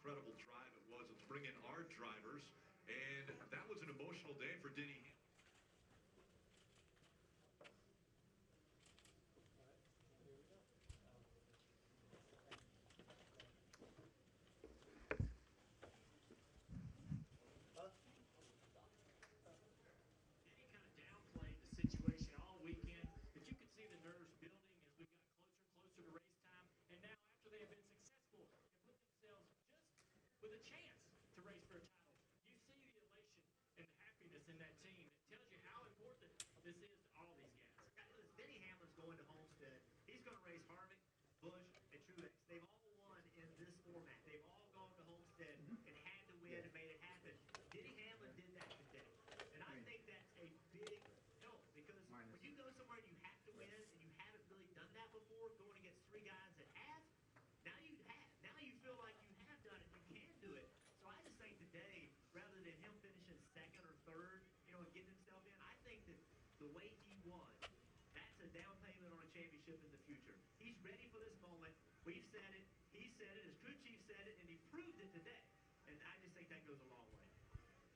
incredible drive it was. Let's bring in our drivers. And that was an emotional day for Denny.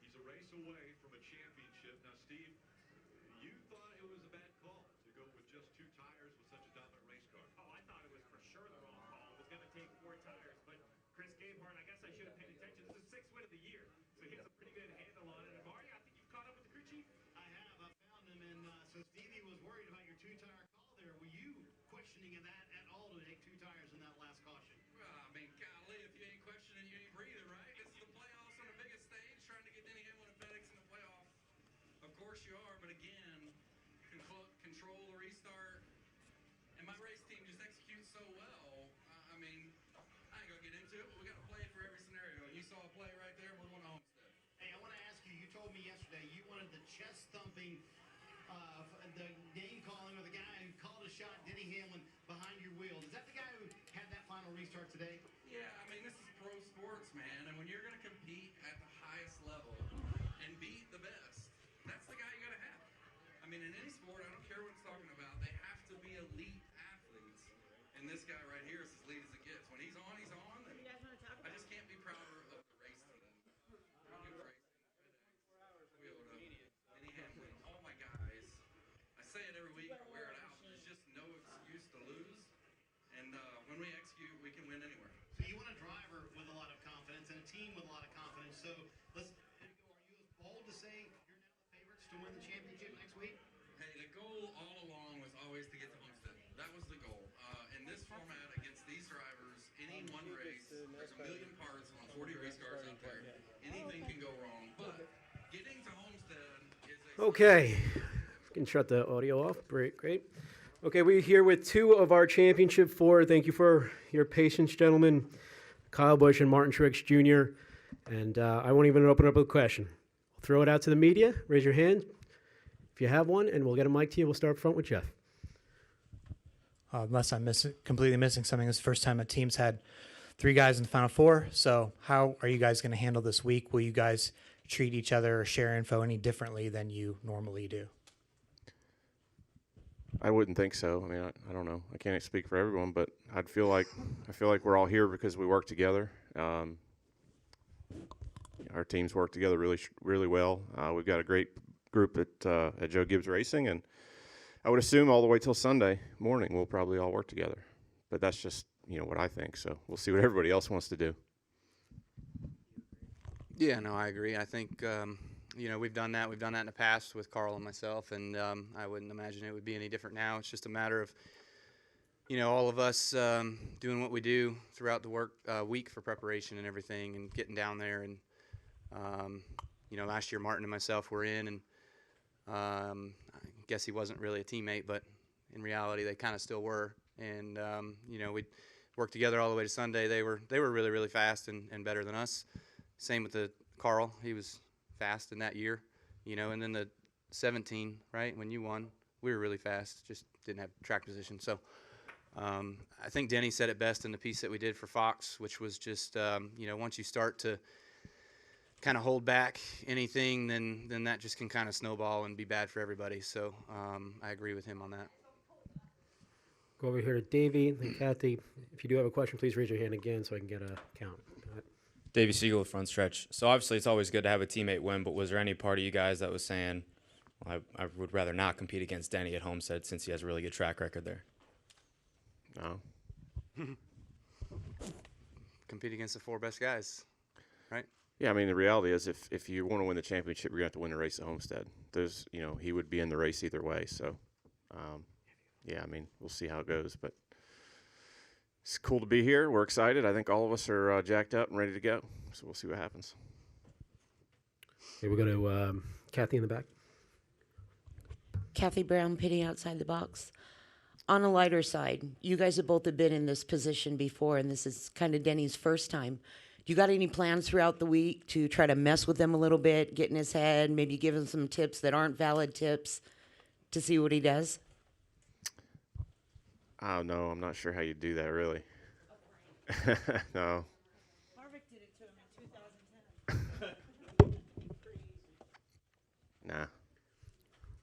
He's a race away from a championship. Now, Steve, you thought it was a bad call to go with just 2 tires with such a dominant race car. Okay, can shut the audio off. Great, great. Okay, we're here with 2 of our championship 4. Thank you for your patience, gentlemen. Kyle Busch and Martin Truex Jr. And I won't even open up with a question. I'll throw it out to the media. Raise your hand if you have one, and we'll get a mic to you. We'll start up front with Jeff. Unless I'm completely missing something, this is the first time a team's had 3 guys in the Final Four. So how are you guys going to handle this week? Will you guys treat each other or share info any differently than you normally do? I wouldn't think so. I mean, I don't know. I can't speak for everyone, but I feel like we're all here because we work together. Our teams work together really well. We've got a great group at Joe Gibbs Racing, and I would assume all the way till Sunday morning we'll probably all work together. But that's just what I think. So we'll see what everybody else wants to do. Yeah, no, I agree. I think we've done that. We've done that in the past with Carl and myself, and I wouldn't imagine it would be any different now. It's just a matter of all of us doing what we do throughout the week for preparation and everything, and getting down there. And last year Martin and myself were in, and I guess he wasn't really a teammate, but in reality they kind of still were. And we worked together all the way to Sunday. They were really, really fast and better than us. Same with Carl. He was fast in that year, and then the 17, right, when you won, we were really fast, just didn't have track position. So I think Denny said it best in the piece that we did for Fox, which was just, once you start to kind of hold back anything, then that just can kind of snowball and be bad for everybody. So I agree with him on that. Go over here to Davey and Kathy. If you do have a question, please raise your hand again so I can get a count. Davey Siegel with Front Stretch. So obviously it's always good to have a teammate win, but was there any part of you guys that was saying, well, I would rather not compete against Denny at Homestead since he has a really good track record there? No. Compete against the 4 best guys, right? Yeah, I mean, the reality is if you want to win the championship, you're going to have to win the race at Homestead. He would be in the race either way. So, yeah, I mean, we'll see how it goes. But it's cool to be here. We're excited. I think all of us are jacked up and ready to go. So we'll see what happens. Okay, we go to Kathy in the back. Kathy Brown, pitting outside the box. On a lighter side, you guys have both been in this position before, and this is kind of Denny's first time. You got any plans throughout the week to try to mess with him a little bit, get in his head, maybe give him some tips that aren't valid tips to see what he does? Oh, no, I'm not sure how you do that, really. No. Harvick did it to him in 2010. Nah,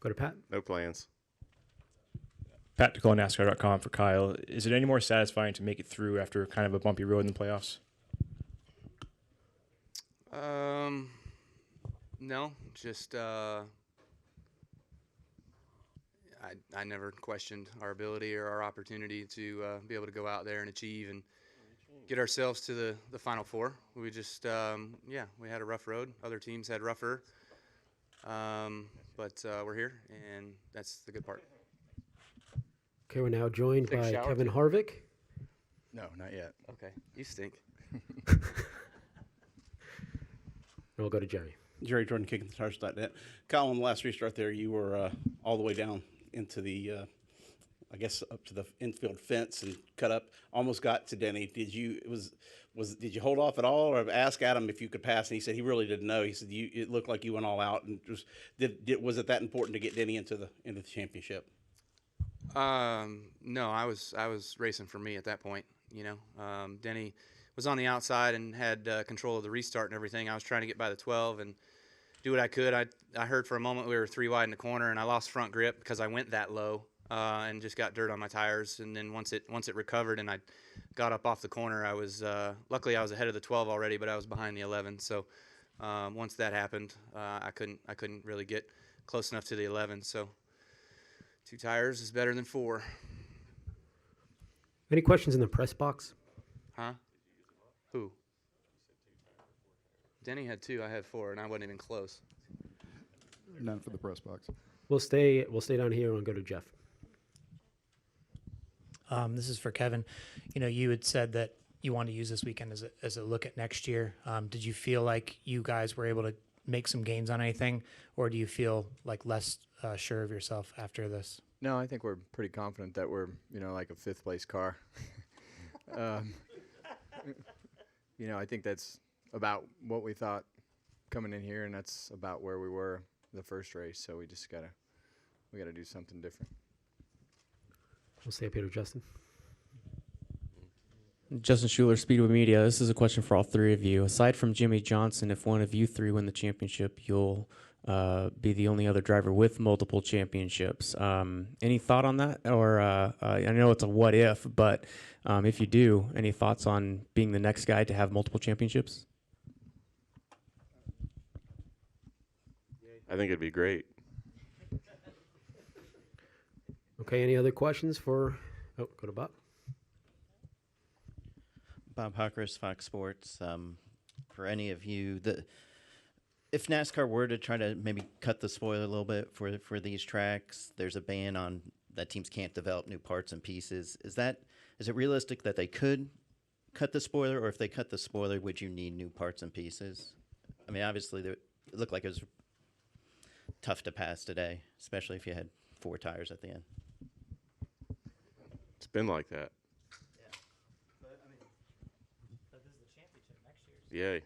Go to Pat. no plans. Pat Nicole, NASCAR.com for Kyle. Is it any more satisfying to make it through after kind of a bumpy road in the playoffs? No, just I never questioned our ability or our opportunity to be able to go out there and achieve and get ourselves to the Final Four. We just, we had a rough road. Other teams had rougher, but we're here, and that's the good part. Okay, we're now joined Take a by shower, Kevin too. Harvick. No, not yet. Okay, you stink. And we'll go to Jerry. Jerry Jordan, KickingTheTires.net. Kyle, on the last restart there, you were all the way down into the, I guess, up to the infield fence and cut up. Almost got to Denny. Did you did you hold off at all, or ask Adam if you could pass? And he said he really didn't know. He said it looked like you went all out. And was it that important to get Denny into the championship? No, I was racing for me at that point. Denny was on the outside and had control of the restart and everything. I was trying to get by the 12 and do what I could. I heard for a moment we were 3 wide in the corner, and I lost front grip because I went that low and just got dirt on my tires. And then once it recovered and I got up off the corner, I was luckily I was ahead of the 12 already, but I was behind the 11. So once that happened, I couldn't really get close enough to the 11. So 2 tires is better than 4. Any questions in the press box? Huh? Who? Denny had 2. I had 4, and I wasn't even close. None for the press box. We'll stay down here and go to Jeff. This is for Kevin. You had said that you wanted to use this weekend as a look at next year. Did you feel like you guys were able to make some gains on anything, or do you feel like less sure of yourself after this? No, I think we're pretty confident that we're, like a 5th place car. I think that's about what we thought coming in here, and that's about where we were the first race. So we just gotta do something different. We'll stay up here with Justin. Justin Schuler, Speedway Media. This is a question for all 3 of you. Aside from Jimmy Johnson, if one of you 3 win the championship, you'll be the only other driver with multiple championships. Any thought on that? Or I know it's a what if, but if you do, any thoughts on being the next guy to have multiple championships? I think it'd be great. Okay, any other questions for? Oh, go to Bob. Bob Hawkers, Fox Sports. For any of you, if NASCAR were to try to maybe cut the spoiler a little bit for these tracks, there's a ban on that teams can't develop new parts and pieces. Is it realistic that they could cut the spoiler, or if they cut the spoiler, would you need new parts and pieces? I mean, obviously, it looked like it was tough to pass today, especially if you had 4 tires at the end. It's been like that. But this is the championship next year. Yay.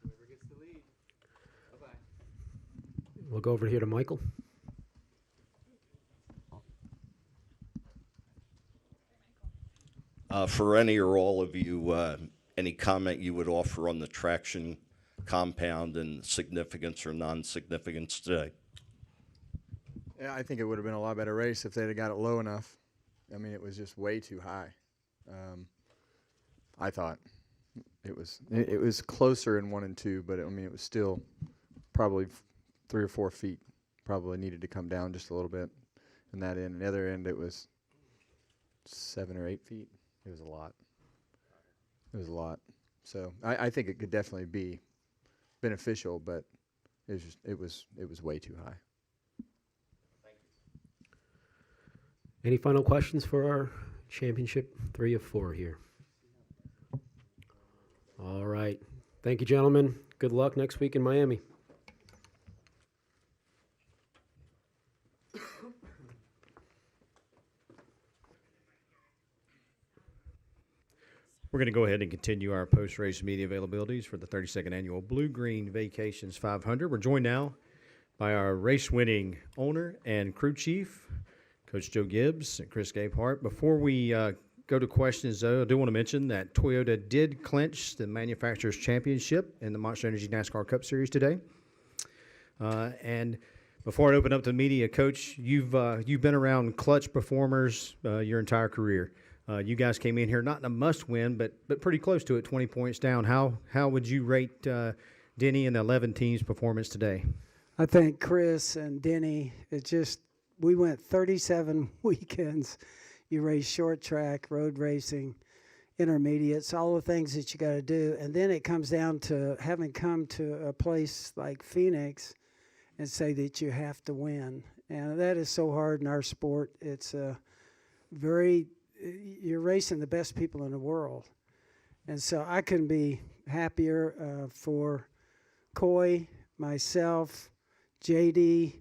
Whoever gets the lead. Bye-bye. We'll go over here to Michael. For any or all of you, any comment you would offer on the traction compound and significance or non-significance today? Yeah, I think it would have been a lot better race if they'd have got it low enough. I mean, it was just way too high. I thought it was closer in 1 and 2, but I mean it was still probably 3 or 4 feet. Probably needed to come down just a little bit. And that end, the other end, it was 7 or 8 feet. It was a lot. It was a lot. So I think it could definitely be beneficial, but it was way too high. Any final questions for our championship 3 of 4 here? All right. Thank you, gentlemen. Good luck next week in Miami. We're going to go ahead and continue our post-race media availabilities for the 32nd Annual Blue Green Vacations 500. We're joined now by our race-winning owner and crew chief, Coach Joe Gibbs and Chris Gapehart. Before we go to questions, though, I do want to mention that Toyota did clinch the Manufacturers' Championship in the Monster Energy NASCAR Cup Series today. And before I open up to the media, Coach, you've been around clutch performers your entire career. You guys came in here not in a must-win, but pretty close to it, 20 points down. How would you rate Denny and the 11 team's performance today? I think Chris and Denny, we went 37 weekends. You race short track, road racing, intermediates, all the things that you got to do. And then it comes down to having come to a place like Phoenix and say that you have to win. And that is so hard in our sport. It's you're racing the best people in the world. And so I couldn't be happier for Coy, myself, JD.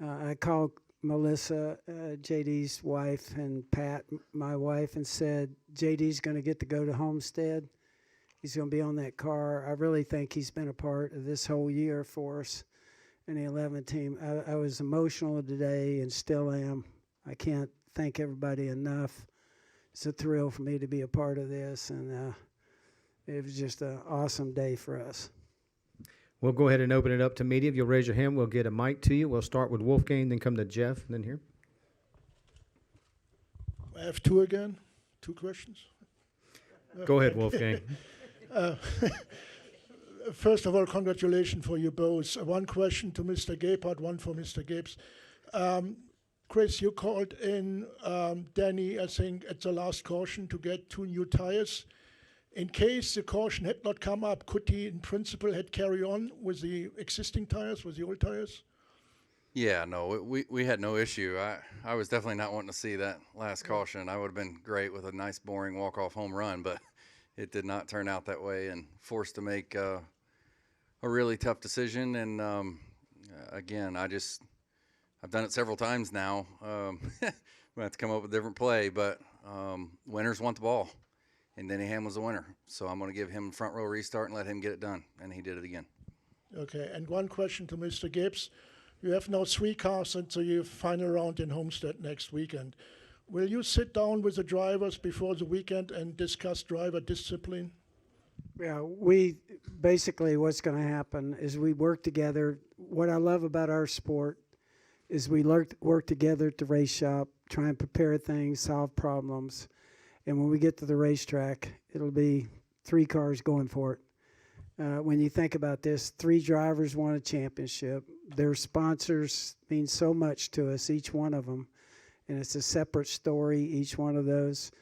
I called Melissa, JD's wife, and Pat, my wife, and said, JD's going to get to go to Homestead. He's going to be on that car. I really think he's been a part of this whole year for us in the 11 team. I was emotional today and still am. I can't thank everybody enough. It's a thrill for me to be a part of this, and it was just an awesome day for us. We'll go ahead and open it up to media. If you'll raise your hand, we'll get a mic to you. We'll start with Wolfgang, then come to Jeff, and then here. I have two questions. Go ahead, Wolfgang. First of all, congratulations for you both. One question to Mr. Gapehart, one for Mr. Gibbs. Chris, you called in Danny, I think, at the last caution to get 2 new tires. In case the caution had not come up, could he, in principle, had carry on with the existing tires, with the old tires? Yeah, no, we had no issue. I was definitely not wanting to see that last caution. I would have been great with a nice, boring walk-off home run, but it did not turn out that way, and forced to make a really tough decision. And again, I've done it several times now. We have to come up with a different play, but winners want the ball, and Denny Ham was the winner. So I'm going to give him front row restart and let him get it done, and he did it again. Okay, and one question to Mr. Gibbs. You have now 3 cars into your final round in Homestead next weekend. Will you sit down with the drivers before the weekend and discuss driver discipline? Yeah, basically what's going to happen is we work together. What I love about our sport is we work together at the race shop, try and prepare things, solve problems. And when we get to the racetrack, it'll be 3 cars going for it. When you think about this, 3 drivers won a championship. Their sponsors mean so much to us, each one of them. And it's a separate story, each one of those.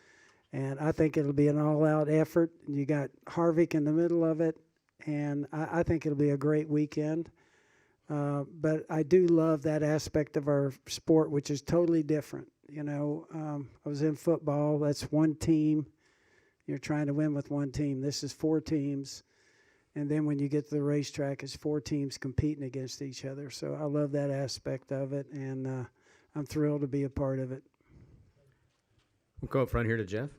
And I think it'll be an all-out effort. You got Harvick in the middle of it. And I think it'll be a great weekend. But I do love that aspect of our sport, which is totally different. You know, I was in football. That's one team. You're trying to win with one team. This is 4 teams. And then when you get to the racetrack, it's 4 teams competing against each other. So I love that aspect of it, and I'm thrilled to be a part of it. We'll go up front here to Jeff.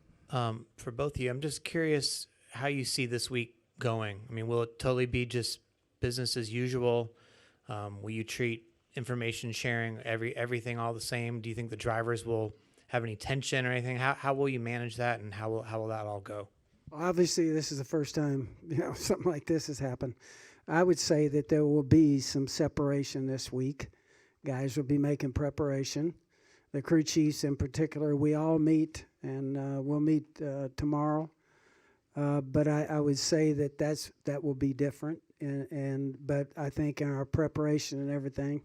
For both of you, I'm just curious how you see this week going. I mean, will it totally be just business as usual? Will you treat information sharing, everything all the same? Do you think the drivers will have any tension or anything? How will you manage that, and how will that all go? Obviously, this is the first time something like this has happened. I would say that there will be some separation this week. Guys will be making preparation. The crew chiefs in particular, we all meet, and we'll meet tomorrow. But I would say that will be different. But I think in our preparation and everything,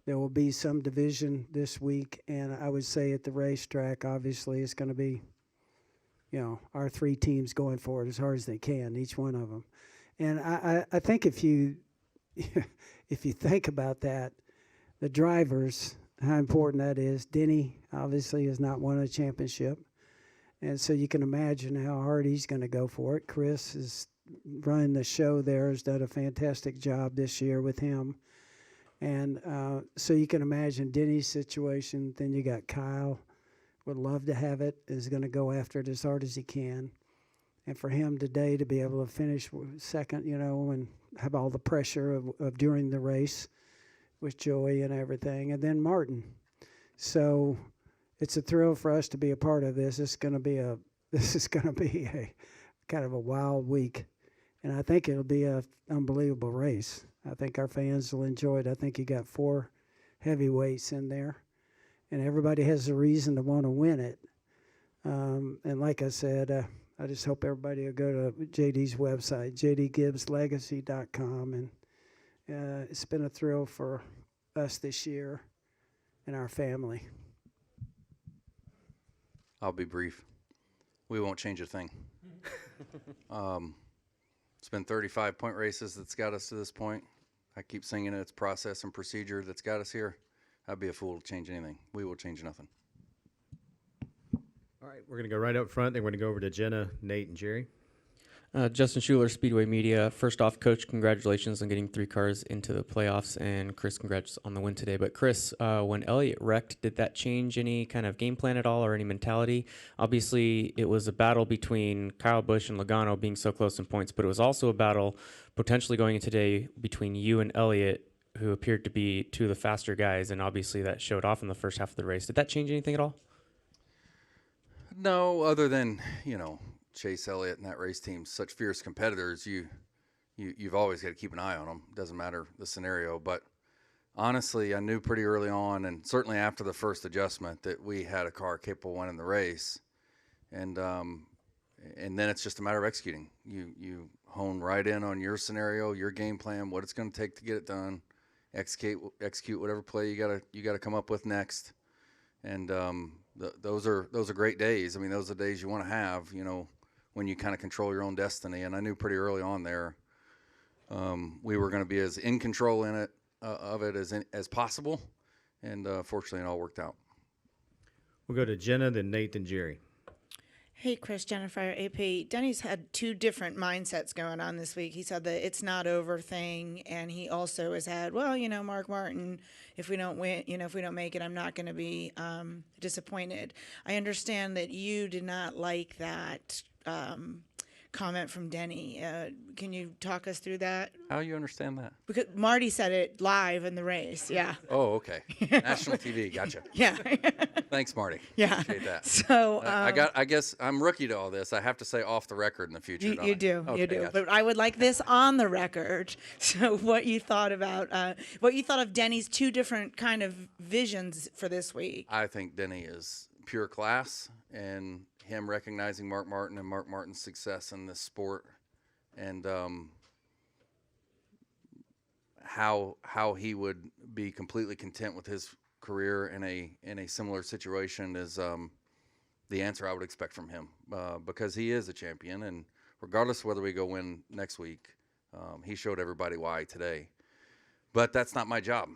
there will be some division this week. And I would say at the racetrack, obviously, it's going to be, our 3 teams going for it as hard as they can, each one of them. And I think if you if you think about that, the drivers, how important that is. Denny obviously has not won a championship, and so you can imagine how hard he's going to go for it. Chris is running the show there, has done a fantastic job this year with him. And so you can imagine Denny's situation. Then you got Kyle, would love to have it, is going to go after it as hard as he can. And for him today to be able to finish second, and have all the pressure of during the race with Joey and everything. And then Martin. So it's a thrill for us to be a part of this. This is going to be a kind of a wild week. And I think it'll be an unbelievable race. I think our fans will enjoy it. I think you got 4 heavyweights in there, and everybody has a reason to want to win it. And like I said, I just hope everybody will go to JD's website, jdgibbslegacy.com. And it's been a thrill for us this year and our family. I'll be brief. We won't change a thing. It's been 35-point races that's got us to this point. I keep singing it. It's process and procedure that's got us here. I'd be a fool to change anything. We will change nothing. All right, we're going to go right up front. Then we're going to go over to Jenna, Nate, and Jerry. Justin Schuler, Speedway Media. First off, Coach, congratulations on getting 3 cars into the playoffs, and Chris, congrats on the win today. But Chris, when Elliott wrecked, did that change any kind of game plan at all or any mentality? Obviously, it was a battle between Kyle Busch and Logano being so close in points, but it was also a battle potentially going into today between you and Elliott, who appeared to be 2 of the faster guys, and obviously that showed off in the first half of the race. Did that change anything at all? No, other than, Chase Elliott and that race team, such fierce competitors, you've always got to keep an eye on them. Doesn't matter the scenario. But honestly, I knew pretty early on, and certainly after the first adjustment, that we had a car capable of winning the race. And then it's just a matter of executing. You hone right in on your scenario, your game plan, what it's going to take to get it done. Execute whatever play you gotta come up with next. And those are great days. I mean, those are the days you want to have, when you kind of control your own destiny. And I knew pretty early on there we were going to be as in control of it as possible. And fortunately, it all worked out. We'll go to Jenna, then Nate, then Jerry. Hey, Chris, Jennifer, AP. Denny's had 2 different mindsets going on this week. He said the it's not over thing, and he also has had, Mark Martin, if we don't win, if we don't make it, I'm not going to be disappointed. I understand that you did not like that comment from Denny. Can you talk us through that? How you understand that? Because Marty said it live in the race. Yeah. Oh, okay. National TV. Gotcha. Yeah. Thanks, Marty. Yeah. Appreciate that. So I guess I'm rookie to all this. I have to say off the record in the future. You do. Okay, you do. gotcha. But I would like this on the record. So what you thought of Denny's 2 different kind of visions for this week? I think Denny is pure class, and him recognizing Mark Martin and Mark Martin's success in this sport, and how he would be completely content with his career in a similar situation is the answer I would expect from him, because he is a champion, and regardless of whether we go win next week, he showed everybody why today. But that's not my job.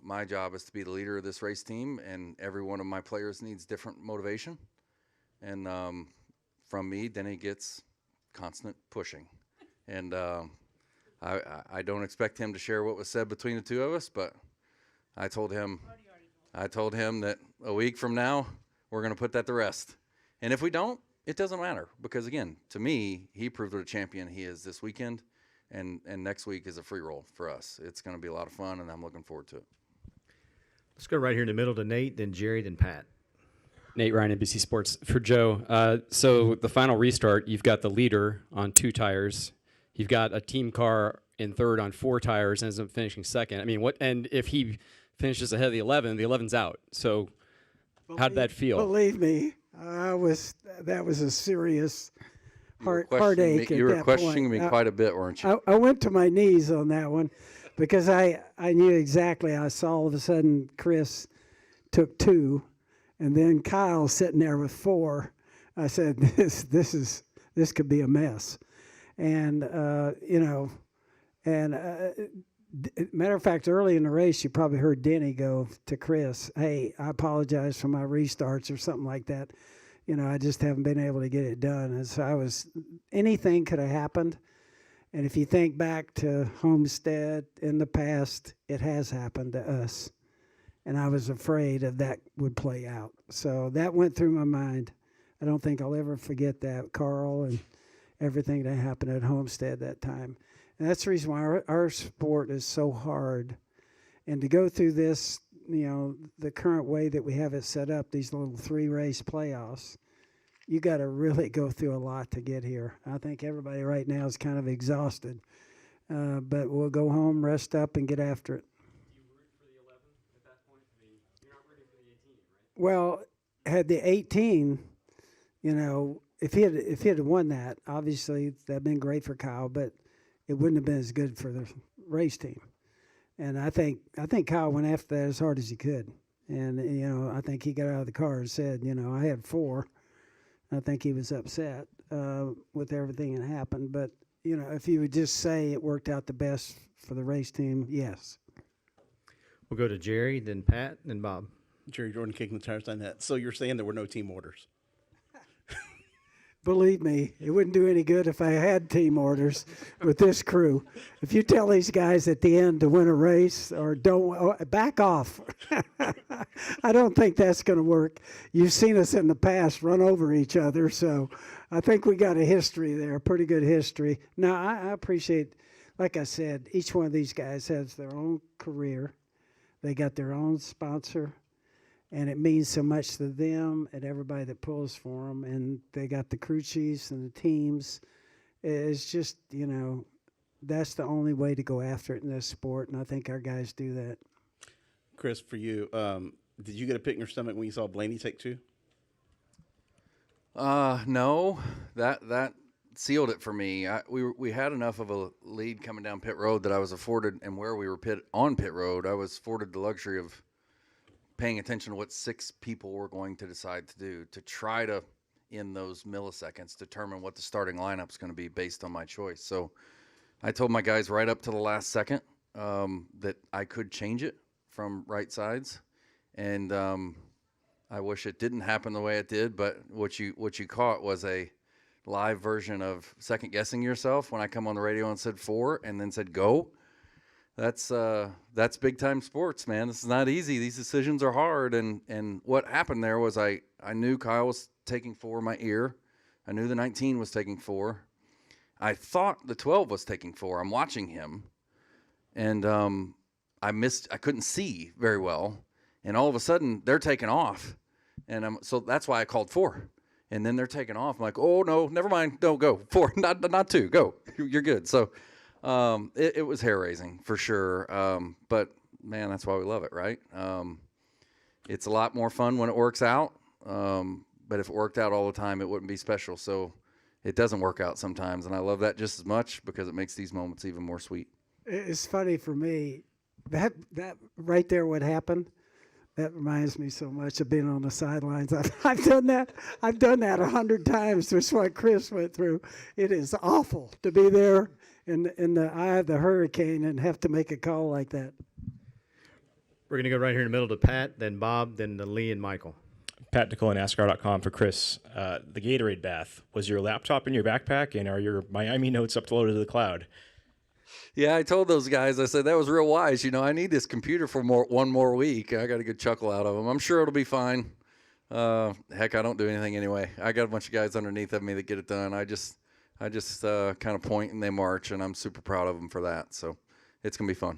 My job is to be the leader of this race team, and every one of my players needs different motivation. And from me, then he gets constant pushing. And I don't expect him to share what was said between the 2 of us, but I told him that a week from now, we're going to put that to rest. And if we don't, it doesn't matter. Because, again, to me, he proved what a champion he is this weekend. And next week is a free roll for us. It's going to be a lot of fun, and I'm looking forward to it. Let's go right here in the middle to Nate, then Jerry, then Pat. Nate Ryan, NBC Sports. For Joe, so the final restart, you've got the leader on 2 tires. You've got a team car in third on 4 tires and ends up finishing second. I mean, what? And if he finishes ahead of the 11's out. So how'd that feel? Believe me, that was a serious heartache. You were at questioning that me point. quite a bit, weren't you? I went to my knees on that one because I knew exactly. I saw all of a sudden Chris took 2, and then Kyle sitting there with 4. I said, this could be a mess, and matter of fact, early in the race, you probably heard Denny go to Chris, "Hey, I apologize for my restarts," or something like that. I just haven't been able to get it done. And so anything could have happened. And if you think back to Homestead in the past, it has happened to us. And I was afraid of that would play out. So that went through my mind. I don't think I'll ever forget that, Carl, and everything that happened at Homestead that time. And that's the reason why our sport is so hard. And to go through this, the current way that we have it set up, these little 3-race playoffs, you got to really go through a lot to get here. I think everybody right now is kind of exhausted. But we'll go home, rest up, and get after it. Do you root for the 11 at that point? I mean, you're not rooting for the 18, right? Well, had the 18, if he had won that, obviously that'd been great for Kyle, but it wouldn't have been as good for the race team. And I think Kyle went after that as hard as he could. And, I think he got out of the car and said, I had 4. I think he was upset with everything that happened. But, if you would just say it worked out the best for the race team, yes. We'll go to Jerry, then Pat, then Bob. Jerry Jordan kicking the tires on that. So you're saying there were no team orders? Believe me, it wouldn't do any good if I had team orders with this crew. If you tell these guys at the end to win a race or don't, back off. I don't think that's going to work. You've seen us in the past run over each other, so I think we got a history there, pretty good history. Now, I appreciate, like I said, each one of these guys has their own career. They got their own sponsor. And it means so much to them and everybody that pulls for them. And they got the crew chiefs and the teams. It's just, that's the only way to go after it in this sport. And I think our guys do that. Chris, for you, did you get a pit in your stomach when you saw Blaney take 2? No, that sealed it for me. We had enough of a lead coming down pit road that I was afforded, and where we were on pit road, I was afforded the luxury of paying attention to what 6 people were going to decide to do, to try to, in those milliseconds, determine what the starting lineup is going to be based on my choice. So I told my guys right up to the last second that I could change it from right sides. And I wish it didn't happen the way it did, but what you caught was a live version of second guessing yourself when I come on the radio and said 4 and then said go. That's big time sports, man. This is not easy. These decisions are hard. And what happened there was I knew Kyle was taking 4 my ear. I knew the 19 was taking 4. I thought the 12 was taking 4. I'm watching him, and I couldn't see very well. And all of a sudden they're taking off, and so that's why I called 4. And then they're taking off. I'm like, oh no, never mind. Don't go 4, not 2. Go. You're good. So. It was hair raising for sure. But man, that's why we love it, right? It's a lot more fun when it works out. But if it worked out all the time, it wouldn't be special. So it doesn't work out sometimes. And I love that just as much because it makes these moments even more sweet. It's funny for me that right there, what happened, that reminds me so much of being on the sidelines. I've done that. I've done that 100 times. That's what Chris went through. It is awful to be there in the eye of the hurricane and have to make a call like that. We're going to go right here in the middle to Pat, then Bob, then to Lee and Michael. Pat Nicole, NASCAR.com for Chris. The Gatorade bath, was your laptop in your backpack, and are your Miami notes uploaded to the cloud? Yeah, I told those guys, I said, that was real wise. I need this computer for one more week. I got a good chuckle out of them. I'm sure it'll be fine. Heck, I don't do anything anyway. I got a bunch of guys underneath of me that get it done. I just kind of point and they march, and I'm super proud of them for that. So it's going to be fun.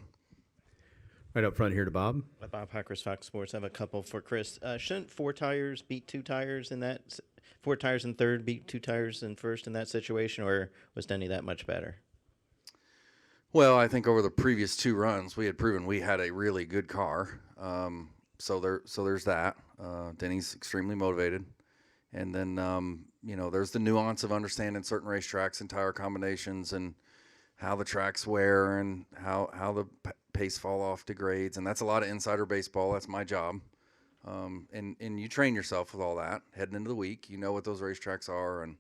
Right up front here to Bob. Bob Hackers, Fox Sports. I have a couple for Chris. Shouldn't 4 tires beat 2 tires in that? 4 tires in third beat 2 tires in first in that situation, or was Denny that much better? Well, I think over the previous 2 runs, we had proven we had a really good car. So there's that. Denny's extremely motivated, And then, there's the nuance of understanding certain racetracks and tire combinations and how the tracks wear and how the pace fall off degrades. And that's a lot of insider baseball. That's my job. And you train yourself with all that heading into the week. You know what those racetracks are. And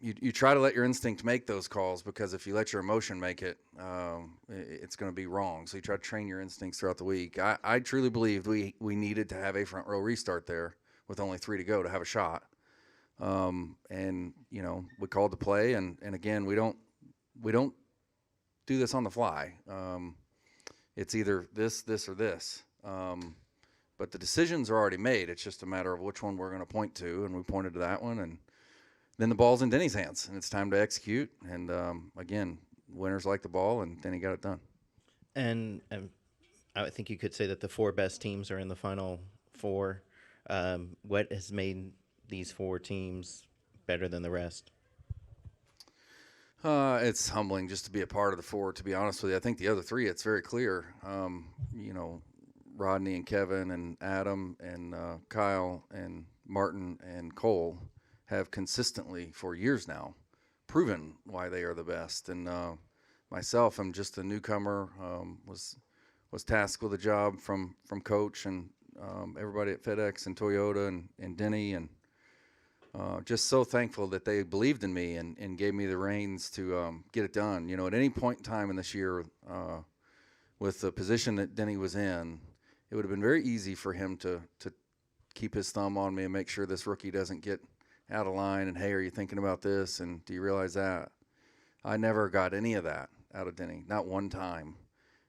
you try to let your instinct make those calls, because if you let your emotion make it, it's going to be wrong. So you try to train your instincts throughout the week. I truly believed we needed to have a front row restart there with only 3 to go to have a shot. And we called the play, and again, we don't do this on the fly. It's either this, or this. But the decisions are already made. It's just a matter of which one we're going to point to, and we pointed to that one, and then the ball's in Denny's hands, and it's time to execute. And again, winners like the ball, and Denny got it done. And I think you could say that the 4 best teams are in the Final Four. What has made these 4 teams better than the rest? It's humbling just to be a part of the 4, to be honest with you. I think the other 3, it's very clear. Rodney and Kevin and Adam and Kyle and Martin and Cole have consistently for years now proven why they are the best. And myself, I'm just a newcomer, was tasked with a job from Coach and everybody at FedEx and Toyota and Denny, and just so thankful that they believed in me and gave me the reins to get it done. At any point in time in this year, with the position that Denny was in, it would have been very easy for him to keep his thumb on me and make sure this rookie doesn't get out of line, and, hey, are you thinking about this, and do you realize that? I never got any of that out of Denny, not one time.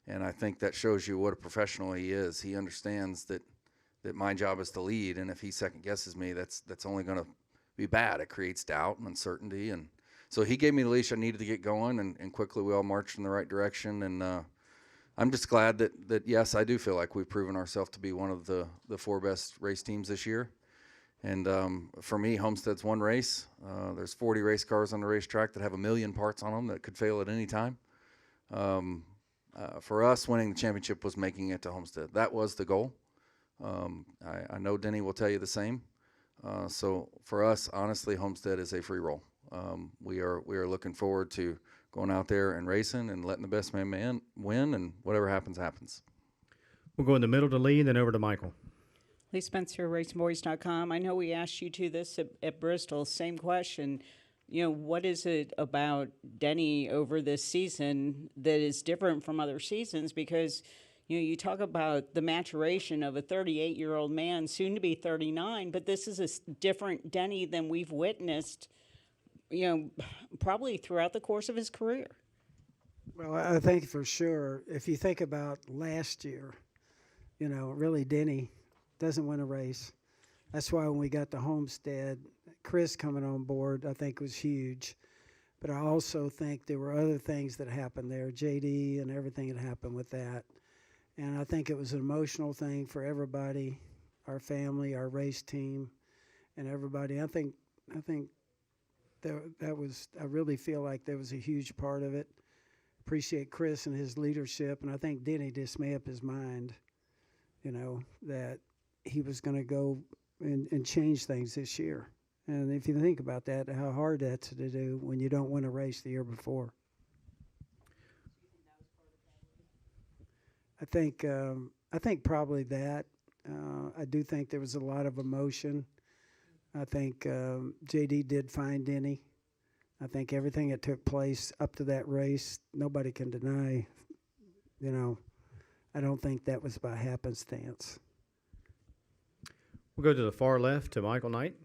And I think that shows you what a professional he is. He understands that my job is to lead, and if he second guesses me, that's only going to be bad. It creates doubt and uncertainty. And so he gave me the leash I needed to get going, and quickly we all marched in the right direction. And I'm just glad that yes, I do feel like we've proven ourselves to be one of the 4 best race teams this year. And for me, Homestead's one race. There's 40 race cars on the racetrack that have 1 million parts on them that could fail at any time. For us, winning the championship was making it to Homestead. That was the goal. I know Denny will tell you the same. So for us, honestly, Homestead is a free roll. We are looking forward to going out there and racing and letting the best man win, and whatever happens, happens. We'll go in the middle to Lee and then over to Michael. Lee Spencer, RacingBoys.com. I know we asked you to this at Bristol. Same question. What is it about Denny over this season that is different from other seasons? Because, you talk about the maturation of a 38-year-old man, soon to be 39, but this is a different Denny than we've witnessed, probably throughout the course of his career. Well, I think for sure, if you think about last year, really Denny doesn't win a race. That's why when we got to Homestead, Chris coming on board, I think was huge. But I also think there were other things that happened there, JD and everything that happened with that. And I think it was an emotional thing for everybody, our family, our race team, and everybody. I think that was, I really feel like there was a huge part of it. Appreciate Chris and his leadership, and I think Denny just made up his mind, that he was going to go and change things this year. And if you think about that, how hard that's to do when you don't win a race the year before. I think probably that. I do think there was a lot of emotion. I think JD did find Denny. I think everything that took place up to that race, nobody can deny. I don't think that was by happenstance. We'll go to the far left to Michael Knight.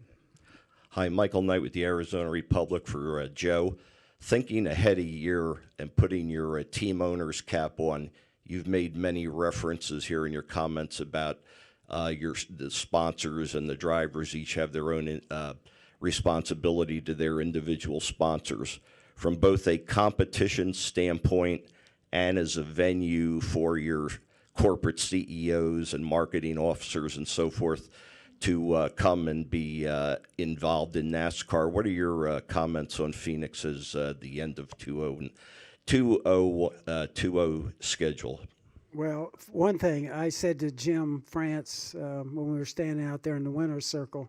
Hi, Michael Knight with the Arizona Republic for Joe. Thinking ahead a year and putting your team owner's cap on, you've made many references here in your comments about the sponsors and the drivers each have their own responsibility to their individual sponsors. From both a competition standpoint and as a venue for your corporate CEOs and marketing officers and so forth to come and be involved in NASCAR. What are your comments on Phoenix's the end of 2-0 schedule? Well, one thing I said to Jim France when we were standing out there in the winner's circle,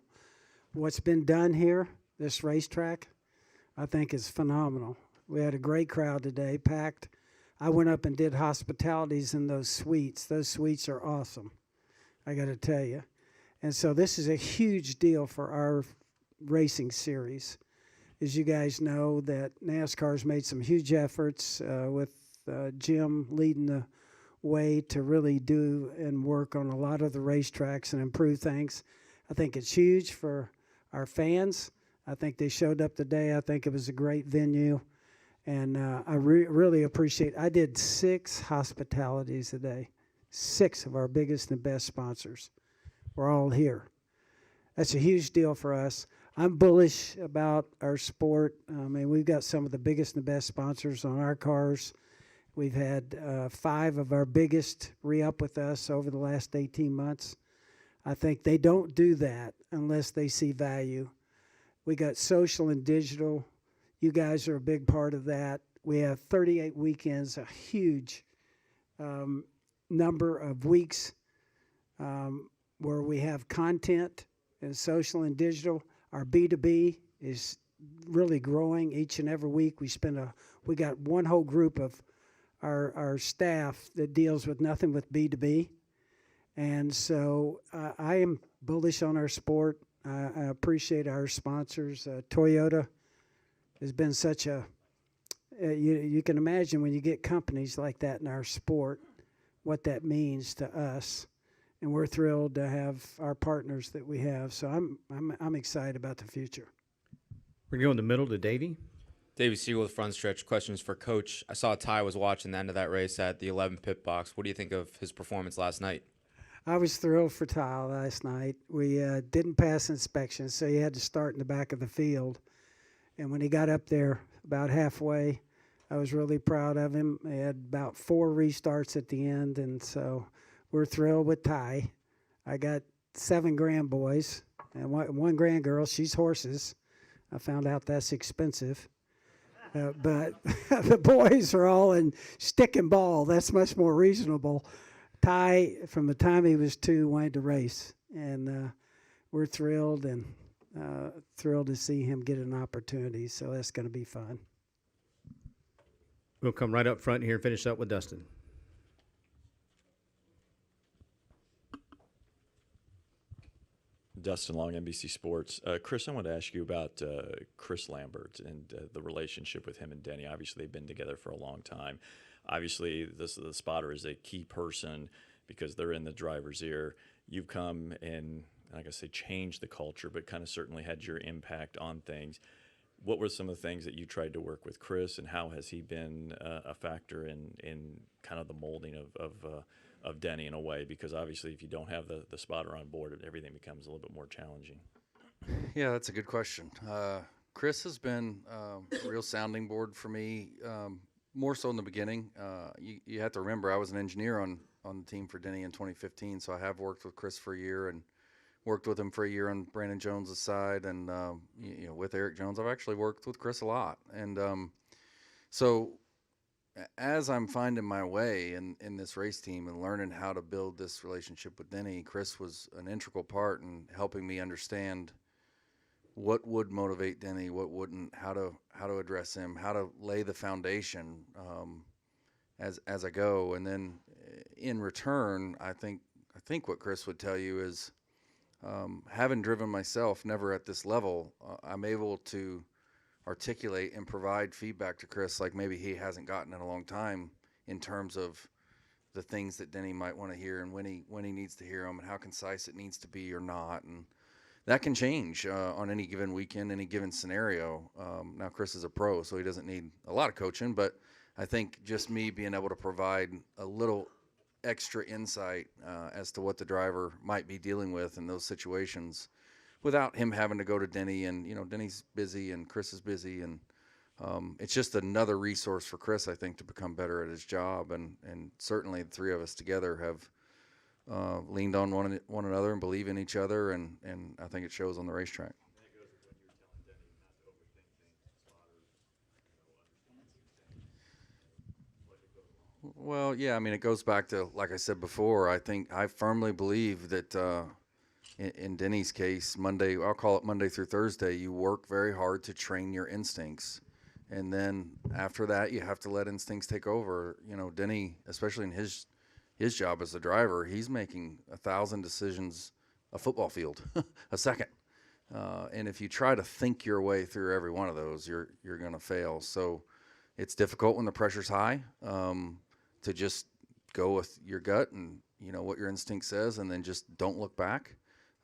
what's been done here, this racetrack, I think is phenomenal. We had a great crowd today, packed. I went up and did hospitalities in those suites. Those suites are awesome, I got to tell you. And so this is a huge deal for our racing series. As you guys know, that NASCAR's made some huge efforts with Jim leading the way to really do and work on a lot of the racetracks and improve things. I think it's huge for our fans. I think they showed up today. I think it was a great venue. And I really appreciate I did 6 hospitalities today. 6 of our biggest and best sponsors were all here. That's a huge deal for us. I'm bullish about our sport. I mean, we've got some of the biggest and best sponsors on our cars. We've had 5 of our biggest re-up with us over the last 18 months. I think they don't do that unless they see value. We got social and digital. You guys are a big part of that. We have 38 weekends, a huge number of weeks where we have content and social and digital. Our B2B is really growing each and every week. We got one whole group of our staff that deals with nothing with B2B. And so I am bullish on our sport. I appreciate our sponsors. Toyota has been such a, you can imagine when you get companies like that in our sport, what that means to us. And we're thrilled to have our partners that we have. So I'm excited about the future. We're going in the middle to Davey. Davey Siegel with Front Stretch. Questions for Coach. I saw Ty was watching the end of that race at the 11 pit box. What do you think of his performance last night? I was thrilled for Ty last night. We didn't pass inspection, so he had to start in the back of the field. And when he got up there about halfway, I was really proud of him. He had about 4 restarts at the end, and so we're thrilled with Ty. I got 7 grandboys and one grandgirl. She's horses. I found out that's expensive. But the boys are all in stick and ball. That's much more reasonable. Ty, from the time he was 2, wanted to race, and we're thrilled and thrilled to see him get an opportunity. So that's going to be fun. We'll come right up front here and finish up with Dustin. Dustin Long, NBC Sports. Chris, I wanted to ask you about Chris Lambert and the relationship with him and Denny. Obviously, they've been together for a long time. Obviously, the spotter is a key person because they're in the driver's ear. You've come and, like I say, changed the culture, but kind of certainly had your impact on things. What were some of the things that you tried to work with Chris, and how has he been a factor in kind of the molding of Denny in a way? Because obviously if you don't have the spotter on board, everything becomes a little bit more challenging. Yeah, that's a good question. Chris has been a real sounding board for me, more so in the beginning. You have to remember I was an engineer on the team for Denny in 2015, so I have worked with Chris for a year and worked with him for a year on Brandon Jones's side, and with Eric Jones. I've actually worked with Chris a lot, and so as I'm finding my way in this race team and learning how to build this relationship with Denny, Chris was an integral part in helping me understand what would motivate Denny, what wouldn't, how to address him, how to lay the foundation as I go. And then in return, I think what Chris would tell you is, having driven myself never at this level, I'm able to articulate and provide feedback to Chris like maybe he hasn't gotten in a long time, in terms of the things that Denny might want to hear and when he needs to hear them and how concise it needs to be or not. And that can change on any given weekend, any given scenario. Now Chris is a pro, so he doesn't need a lot of coaching, but I think just me being able to provide a little extra insight as to what the driver might be dealing with in those situations without him having to go to Denny, and Denny's busy and Chris is busy, and it's just another resource for Chris, I think, to become better at his job. And certainly the 3 of us together have leaned on one another and believe in each other, and I think it shows on the racetrack. Well, yeah, I mean, it goes back to, like I said before, I firmly believe that in Denny's case, Monday, I'll call it Monday through Thursday, you work very hard to train your instincts. And then after that, you have to let instincts take over. You know, Denny, especially in his job as a driver, he's making 1,000 decisions a football field a second. And if you try to think your way through every one of those, you're going to fail. So it's difficult when the pressure's high to just go with your gut and, you know, what your instinct says, and then just don't look back.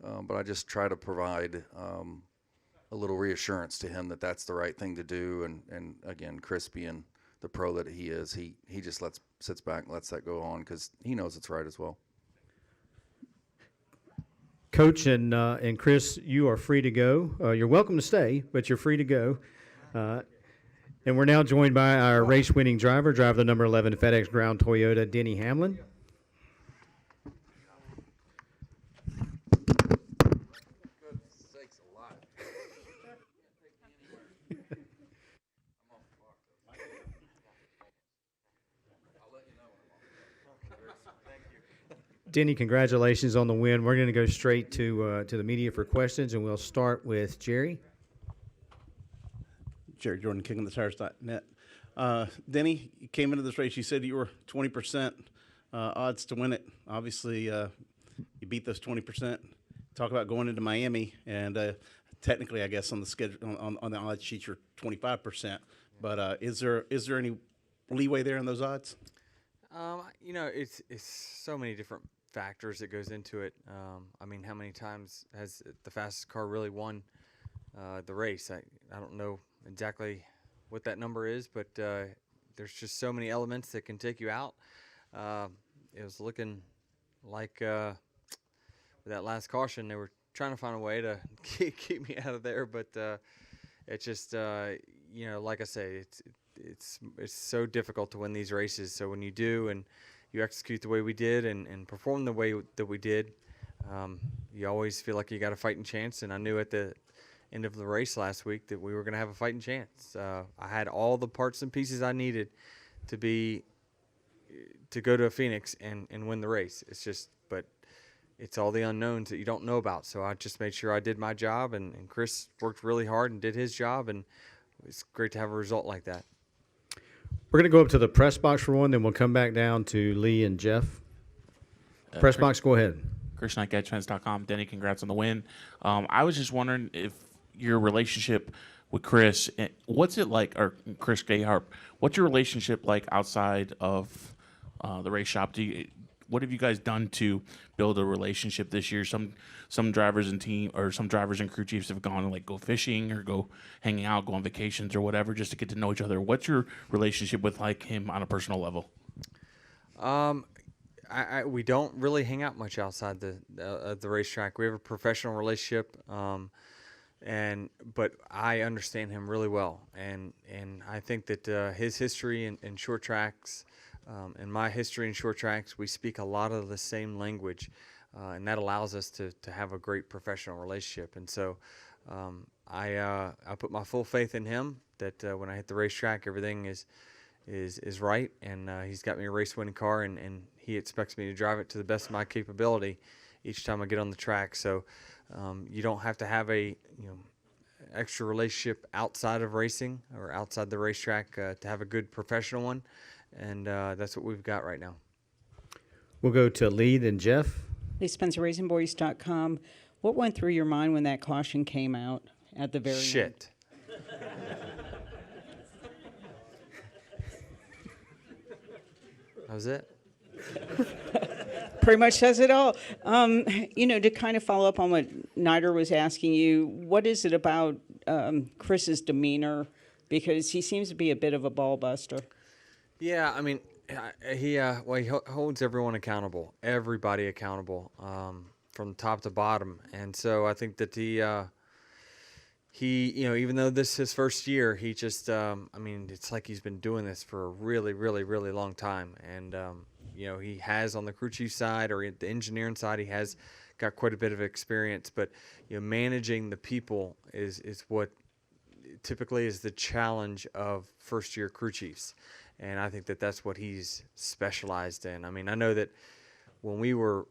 But I just try to provide a little reassurance to him that that's the right thing to do. And again, Chris being the pro that he is, he just sits back and lets that go on because he knows it's right as well. Coach and Chris, you are free to go. You're welcome to stay, but you're free to go. And we're now joined by our race-winning driver the number 11 FedEx Ground Toyota, Denny Hamlin. Denny, congratulations on the win. We're going to go straight to the media for questions, and we'll start with Jerry. Jerry Jordan, KingOfTheTires.net. Denny, you came into this race, you said you were 20% odds to win it. Obviously, you beat those 20%. Talk about going into Miami, and technically, I guess, on the schedule, on the odds sheet, you're 25%. But is there any leeway there in those odds? You know, it's so many different factors that goes into it. I mean, how many times has the fastest car really won the race? I don't know exactly what that number is, but there's just so many elements that can take you out. It was looking like with that last caution, they were trying to find a way to keep me out of there, but it's just you know, like I say, it's so difficult to win these races. So when you do and you execute the way we did and perform the way that we did, you always feel like you got a fighting chance. And I knew at the end of the race last week that we were going to have a fighting chance. I had all the parts and pieces I needed to go to a Phoenix and win the race. But it's all the unknowns that you don't know about. So I just made sure I did my job, and Chris worked really hard and did his job, and it's great to have a result like that. We're going to go up to the press box for one, then we'll come back down to Lee and Jeff. Press box, go ahead. Chris Knight, GetTrends.com. Denny, congrats on the win. I was just wondering if your relationship with Chris, what's it like, or Chris Gayharp, what's your relationship like outside of the race shop? What have you guys done to build a relationship this year? Some drivers and some drivers and crew chiefs have gone and go fishing or go hanging out, go on vacations or whatever, just to get to know each other. What's your relationship with him on a personal level? We don't really hang out much outside the racetrack. We have a professional relationship, but I understand him really well, and I think that his history in short tracks. And my history in short tracks, we speak a lot of the same language, and that allows us to have a great professional relationship. And so I put my full faith in him that when I hit the racetrack, everything is right, and he's got me a race-winning car, and he expects me to drive it to the best of my capability each time I get on the track. So you don't have to have a extra relationship outside of racing or outside the racetrack to have a good professional one. And that's what we've got right now. We'll go to Lee, then Jeff. Lee Spencer, RacingBoys.com. What went through your mind when that caution came out at the very end? Shit. That was it. Pretty much says it all. To kind of follow up on what Nider was asking you, what is it about Chris's demeanor? Because he seems to be a bit of a ball buster. Yeah, I mean, he holds everyone accountable, everybody accountable, from top to bottom, and so I think that he even though this is his first year, he just it's like he's been doing this for a really, really, really long time, and he has on the crew chief side or the engineering side, he has got quite a bit of experience, but managing the people is what typically is the challenge of first year crew chiefs. And I think that that's what he's specialized in. I mean, I know that when we were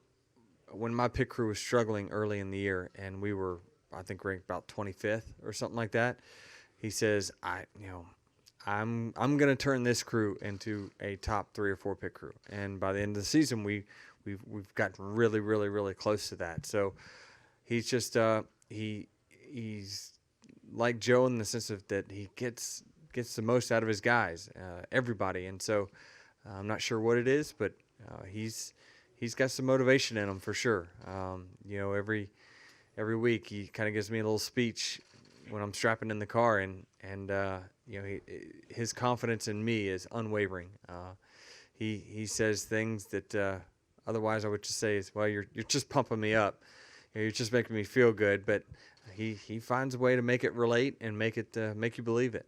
when my pit crew was struggling early in the year, and we were, I think, ranked about 25th or something like that. He says, I'm going to turn this crew into a top 3 or 4 pit crew. And by the end of the season, we've gotten really, really, really close to that. So he's just he's like Joe in the sense of that he gets the most out of his guys, everybody. And so I'm not sure what it is, but he's got some motivation in him for sure. Every week he kind of gives me a little speech when I'm strapping in the car, and his confidence in me is unwavering. He says things that otherwise I would just say is, well, you're just pumping me up, you're just making me feel good. But he finds a way to make it relate and make you believe it.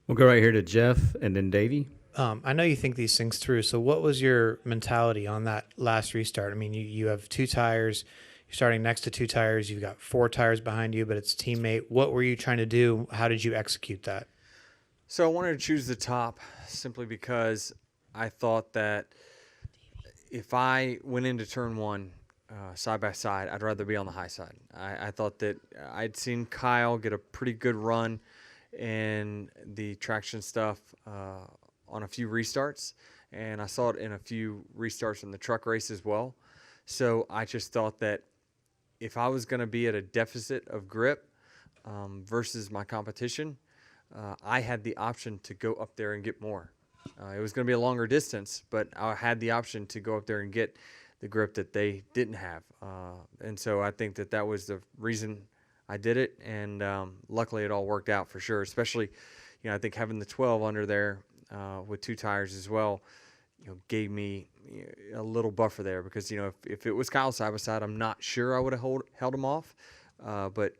We'll go right here to Jeff and then Davey. I know you think these things through. So what was your mentality on that last restart? I mean, you have 2 tires. You're starting next to 2 tires. You've got 4 tires behind you, but it's teammate. What were you trying to do? How did you execute that? So I wanted to choose the top simply because I thought that if I went into turn 1 side by side, I'd rather be on the high side. I thought that I'd seen Kyle get a pretty good run in the traction stuff on a few restarts, and I saw it in a few restarts in the truck race as well. So I just thought that if I was going to be at a deficit of grip versus my competition, I had the option to go up there and get more. It was going to be a longer distance, but I had the option to go up there and get the grip that they didn't have. And so I think that was the reason I did it, and luckily it all worked out for sure. Especially, I think having the 12 under there with 2 tires as well, gave me a little buffer there, because if it was Kyle side by side, I'm not sure I would have held him off, but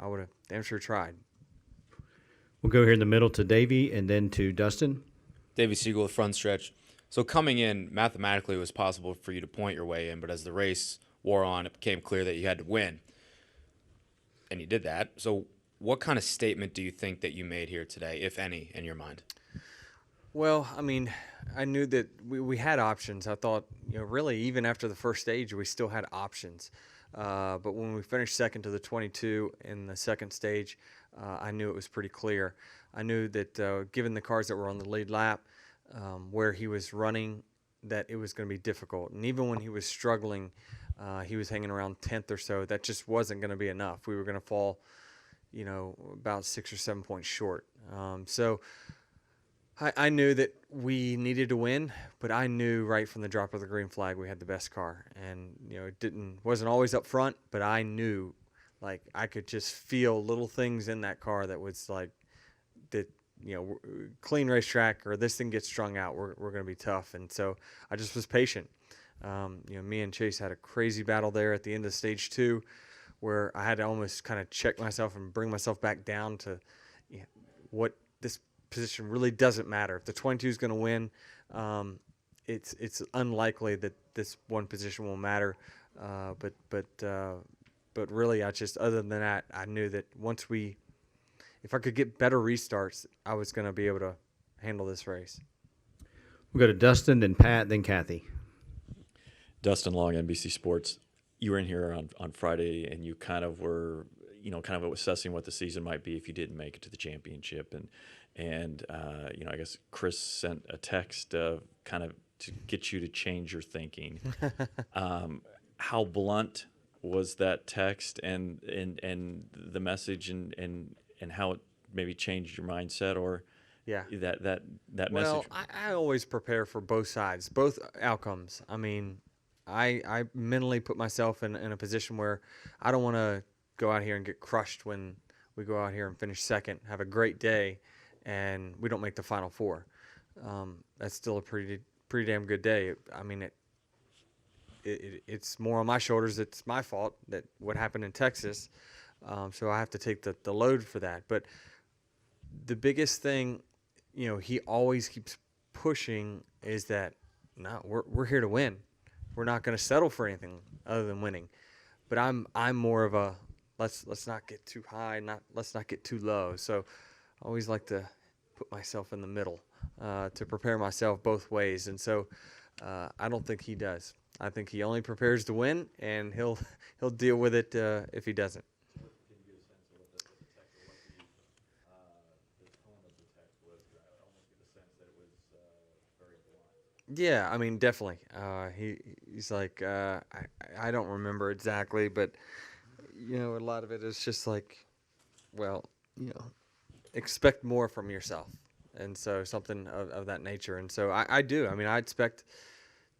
I would have damn sure tried. We'll go here in the middle to Davey and then to Dustin. Davey Siegel with front stretch. So coming in, mathematically it was possible for you to point your way in, but as the race wore on, it became clear that you had to win. And you did that. So what kind of statement do you think that you made here today, if any, in your mind? Well, I mean, I knew that we had options. I thought, really, even after the first stage, we still had options. But when we finished second to the 22 in the second stage, I knew it was pretty clear. I knew that given the cars that were on the lead lap, where he was running, that it was going to be difficult. And even when he was struggling, he was hanging around 10th or so. That just wasn't going to be enough. We were going to fall, about 6 or 7 points short. So I knew that we needed to win, but I knew right from the drop of the green flag we had the best car. And it wasn't always up front, but I knew, like, I could just feel little things in that car that was like that. Clean racetrack, or this thing gets strung out, we're going to be tough. And so I just was patient. Me and Chase had a crazy battle there at the end of stage 2, where I had to almost kind of check myself and bring myself back down to what this position really doesn't matter. If the 22 is going to win, it's unlikely that this one position will matter. But really, I just, other than that, I knew that if I could get better restarts, I was going to be able to handle this race. We'll go to Dustin, then Pat, then Kathy. Dustin Long, NBC Sports. You were in here on Friday, and you kind of were, kind of assessing what the season might be if you didn't make it to the championship. And I guess Chris sent a text kind of to get you to change your thinking. How blunt was that text and the message and how it maybe changed your mindset, or that message? Well, I always prepare for both sides, both outcomes. I mean, I mentally put myself in a position where I don't want to go out here and get crushed when we go out here and finish second, have a great day, and we don't make the Final Four. That's still a pretty damn good day. I mean, it's more on my shoulders. It's my fault that what happened in Texas. So I have to take the load for that. But the biggest thing, he always keeps pushing is that, no, we're here to win. We're not going to settle for anything other than winning. But I'm more of a let's not get too high, let's not get too low. So I always like to put myself in the middle to prepare myself both ways. And so I don't think he does. I think he only prepares to win, and he'll deal with it if he doesn't. Yeah, I mean, definitely. He's like, I don't remember exactly, but a lot of it is just like, well, expect more from yourself, and so something of that nature. And so I do. I mean, I expect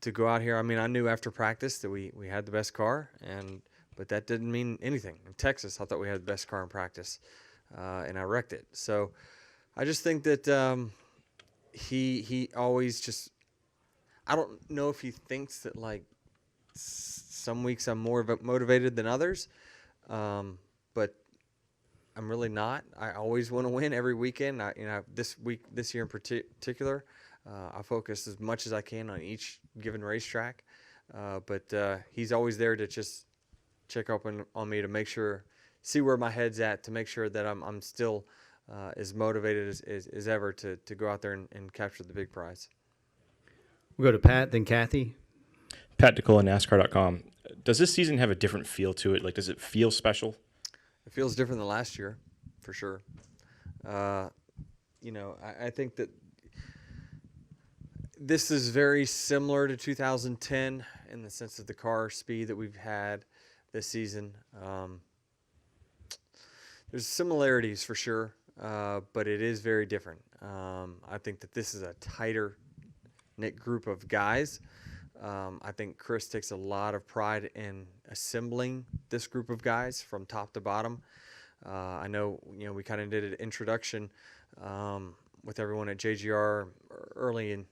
to go out here. I mean, I knew after practice that we had the best car, but that didn't mean anything. In Texas, I thought we had the best car in practice, and I wrecked it. So I just think that he always just. I don't know if he thinks that like some weeks I'm more motivated than others, but I'm really not. I always want to win every weekend. This year in particular, I focus as much as I can on each given racetrack. But he's always there to just check up on me to make sure, see where my head's at, to make sure that I'm still as motivated as ever to go out there and capture the big prize. We'll go to Pat, then Kathy. Pat DeCola, NASCAR.com. Does this season have a different feel to it? Like, does it feel special? It feels different than last year, for sure. I think that this is very similar to 2010 in the sense of the car speed that we've had this season. There's similarities for sure, but it is very different. I think that this is a tighter knit group of guys. I think Chris takes a lot of pride in assembling this group of guys from top to bottom. I know, we kind of did an introduction with everyone at JGR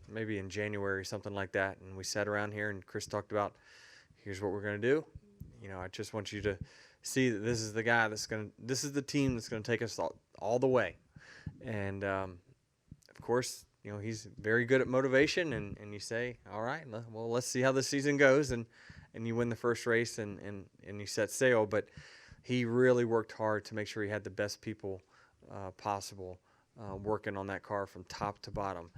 maybe in January, something like that, and we sat around here and Chris talked about, here's what we're going to do. I just want you to see that this is the guy this is the team that's going to take us all the way. And of course, he's very good at motivation, and you say, all right, well, let's see how the season goes, and you win the first race and you set sail. But he really worked hard to make sure he had the best people possible working on that car from top to bottom.